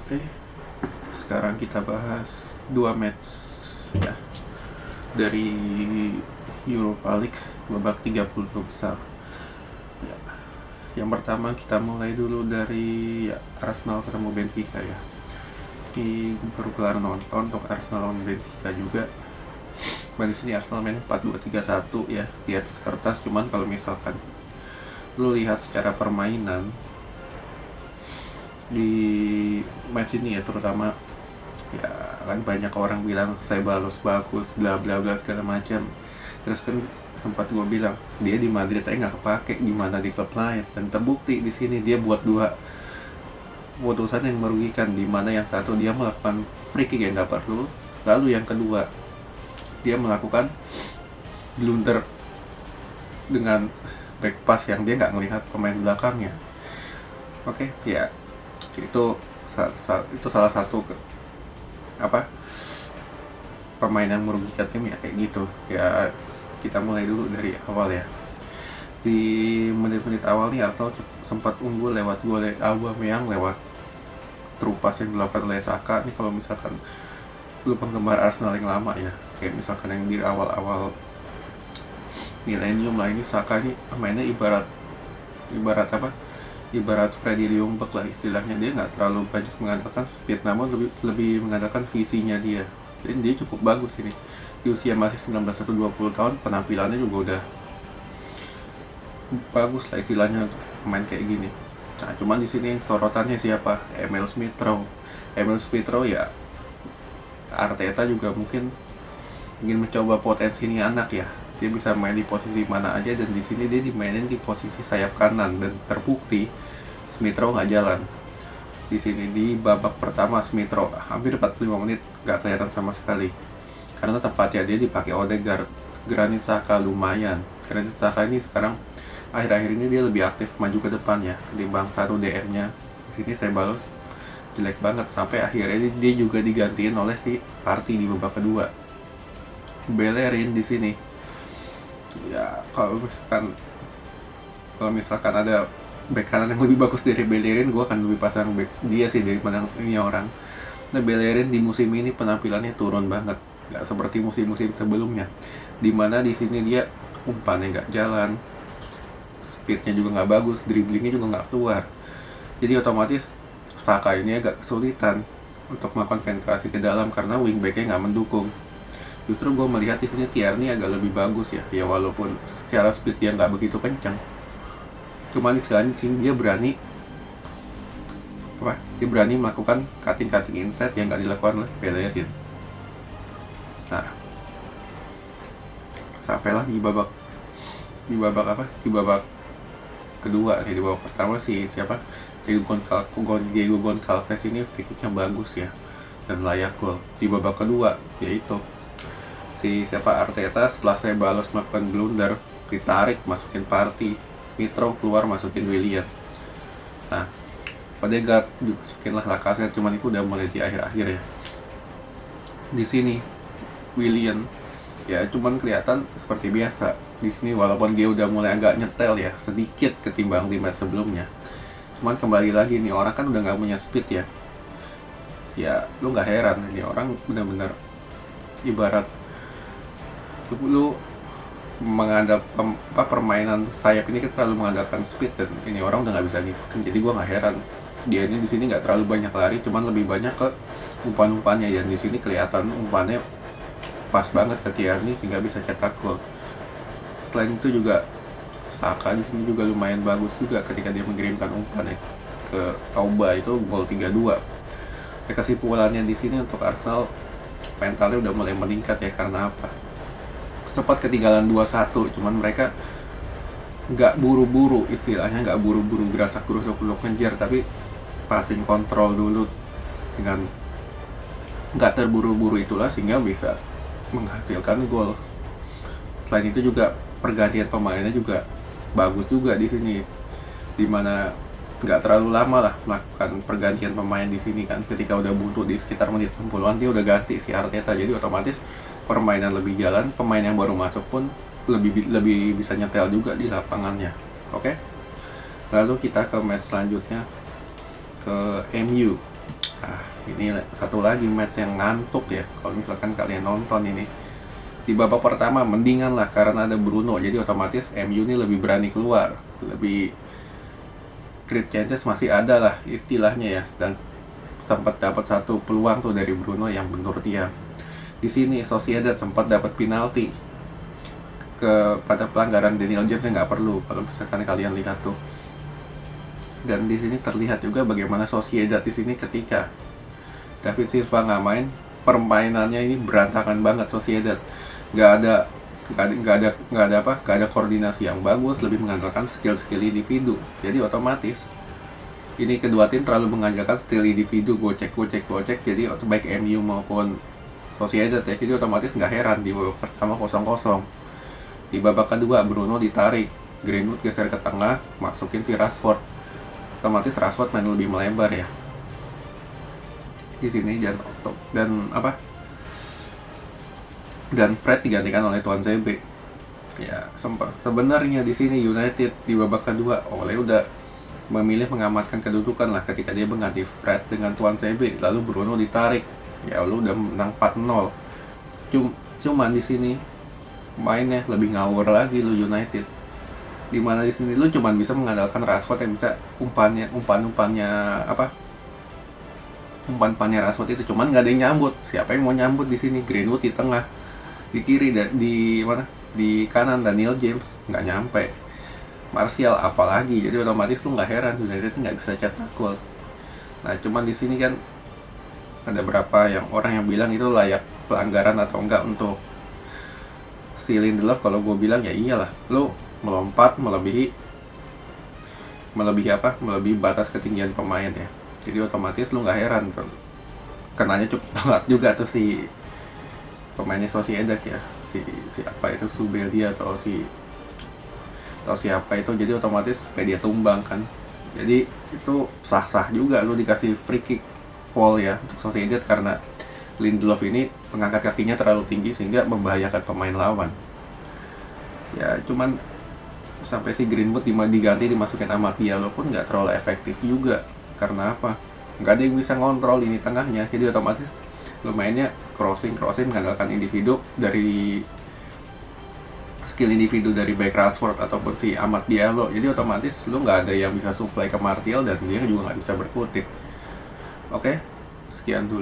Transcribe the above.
Oke, sekarang kita bahas dua match ya dari Europa League babak 32 besar. Ya. Yang pertama kita mulai dulu dari Arsenal ketemu Benfica ya. Ini baru kelar nonton untuk Arsenal lawan Benfica juga. Di sini Arsenal main 4-2-3-1 ya di atas kertas, cuman kalau misalkan lu lihat secara permainan di match ini ya, terutama ya kan banyak orang bilang Ceballos bagus bla bla bla segala macam, terus kan sempat gue bilang dia di Madrid aja nggak kepake, gimana di klub lain, dan terbukti di sini dia buat dua putusan yang merugikan, di mana yang satu dia melakukan free kick yang nggak perlu, lalu yang kedua dia melakukan blunder dengan back pass yang dia nggak melihat pemain belakangnya. Oke, ya itu salah satu pemain yang merugikan tim ya, kayak gitu ya. Kita mulai dulu dari awal ya. Di menit-menit awal nih Arsenal sempat unggul lewat gol Aubameyang, lewat terupas yang dilakukan oleh Saka. Nih kalau misalkan lu penggemar Arsenal yang lama ya, kayak misalkan yang di awal-awal milenium lah, ini Saka ini mainnya ibarat Freddy Ljungberg lah istilahnya. Dia nggak terlalu banyak mengandalkan speed, namun lebih mengandalkan visinya dia. Jadi dia cukup bagus ini di usia masih 19 atau 20 tahun, penampilannya juga udah bagus lah istilahnya untuk pemain kayak gini. Nah, cuman di sini sorotannya siapa? Emil Smith Rowe ya. Arteta juga mungkin ingin mencoba potensi ini anak ya. Dia bisa main di posisi mana aja, dan di sini dia dimainin di posisi sayap kanan, dan terbukti Smith Rowe nggak jalan. Di sini di babak pertama Smith Rowe hampir 45 menit nggak kelihatan sama sekali, karena tepatnya dia dipakai Odegaard. Granit Xhaka lumayan. Granit Xhaka ini sekarang akhir-akhir ini dia lebih aktif maju ke depan ya ketimbang satu DM-nya. Di sini Ceballos jelek banget, sampai akhirnya dia juga digantiin oleh si Partey di babak kedua. Bellerin di sini ya, kalau misalkan ada back kanan yang lebih bagus dari Bellerin, gue akan lebih pasang back dia sih daripada ini orang. Nah, Bellerin di musim ini penampilannya turun banget, nggak seperti musim-musim sebelumnya, dimana di sini dia umpannya nggak jalan, speednya juga nggak bagus, dribblingnya juga nggak keluar. Jadi otomatis Saka ini agak kesulitan untuk melakukan penetrasi ke dalam karena wingbacknya nggak mendukung. Justru gue melihat di sini Tierney agak lebih bagus ya, walaupun secara speed dia nggak begitu kencang, cuman sekarang sini dia berani melakukan cutting inside yang nggak dilakukan oleh Bellerin. Nah, sampailah di babak kedua. Di babak pertama Diego Goncalves ini free kick yang bagus ya dan layak gol. Di babak kedua yaitu Arteta setelah Ceballos melakukan blunder, ditarik masukin Partey, Smith Rowe keluar masukin Willian. Nah, Odegaard masukinlah Lacazette, cuman itu udah mulai di akhir-akhir ya. Di sini Willian ya cuman kelihatan seperti biasa di sini, walaupun dia udah mulai agak nyetel ya sedikit ketimbang di match sebelumnya. Cuman kembali lagi nih, orang kan udah nggak punya speed ya lu nggak heran ini orang benar-benar ibarat lu mengandalkan permainan sayap ini kan terlalu mengandalkan speed, dan ini orang udah nggak bisa ngikutin. Jadi gue nggak heran dia ini di sini nggak terlalu banyak lari, cuman lebih banyak ke umpan-umpannya, dan di sini kelihatan umpannya pas banget ke Tierney sehingga bisa cetak gol. Selain itu juga Saka di sini juga lumayan bagus juga ketika dia mengirimkan umpannya ke Auba, itu gol 3-2. Kesimpulannya di sini untuk Arsenal mentalnya udah mulai meningkat ya, karena apa? Sempat ketinggalan 2-1, cuman mereka nggak buru-buru istilahnya, nggak buru-buru gerasak-gerusuk untuk ngejar, tapi passing kontrol dulu dengan nggak terburu-buru itulah sehingga bisa menghasilkan gol. Selain itu juga pergantian pemainnya juga bagus juga di sini, dimana nggak terlalu lama lah melakukan pergantian pemain di sini kan. Ketika udah buntu di sekitar menit 60-an dia udah ganti si Arteta, jadi otomatis permainan lebih jalan, pemain yang baru masuk pun lebih bisa nyetel juga di lapangannya. Oke. Lalu kita ke match selanjutnya, ke MU. Ini satu lagi match yang ngantuk ya kalau misalkan kalian nonton ini. Di babak pertama mendingan lah karena ada Bruno, jadi otomatis MU ini lebih berani keluar, lebih create chances masih ada lah istilahnya ya, dan sempat dapat satu peluang tuh dari Bruno yang menurut dia. Di sini Sociedad sempat dapat penalti kepada pelanggaran Daniel James yang nggak perlu kalau misalkan kalian lihat tuh. Dan di sini terlihat juga bagaimana Sociedad di sini ketika David Silva nggak main, permainannya ini berantakan banget. Sociedad nggak ada koordinasi yang bagus, lebih mengandalkan skill individu. Jadi otomatis ini kedua tim terlalu mengandalkan skill individu, gocek, jadi baik MU maupun Sociedad ya. Jadi otomatis nggak heran di babak pertama 0-0. Di babak kedua Bruno ditarik, Greenwood geser ke tengah, masukin si Rashford. Otomatis Rashford main lebih melebar ya di sini, dan Fred digantikan oleh Tuan ZB. Ya, sebenarnya di sini United di babak kedua oleh udah memilih mengamankan kedudukan lah ketika dia mengganti Fred dengan Tuan ZB, lalu Bruno ditarik. Ya lu udah menang 4-0. Cuman di sini mainnya lebih ngawur lagi lu United. Dimana di sini lu cuman bisa mengandalkan Rashford yang bisa umpannya Rashford itu, cuman nggak ada yang nyambut. Siapa yang mau nyambut di sini? Greenwood di tengah, di kiri, di kanan Daniel James nggak nyampe, Martial apalagi. Jadi otomatis lu nggak heran United nggak bisa cetak gol. Nah cuman di sini kan ada berapa orang yang bilang itu layak pelanggaran atau enggak untuk si Lindelof. Kalau gue bilang ya iyalah, lu melompat melebihi batas ketinggian pemain ya. Jadi otomatis lu nggak heran kenanya cukup telat juga tuh si pemainnya Sociedad ya, si apa itu Subelia atau siapa itu. Jadi otomatis kayak dia tumbang kan. Jadi itu sah-sah juga lu dikasih free kick foul ya untuk Sociedad karena Lindelof ini mengangkat kakinya terlalu tinggi sehingga membahayakan pemain lawan. Ya cuman sampai si Greenwood diganti dimasukin Amad Diallo pun nggak terlalu efektif juga. Karena apa? Nggak ada yang bisa ngontrol ini tengahnya. Jadi otomatis lu mainnya crossing mengandalkan individu dari skill individu dari baik Rashford ataupun si Amad Diallo. Jadi otomatis lu nggak ada yang bisa supply ke Martial dan dia juga nggak bisa berkutik. Oke, sekian dulu.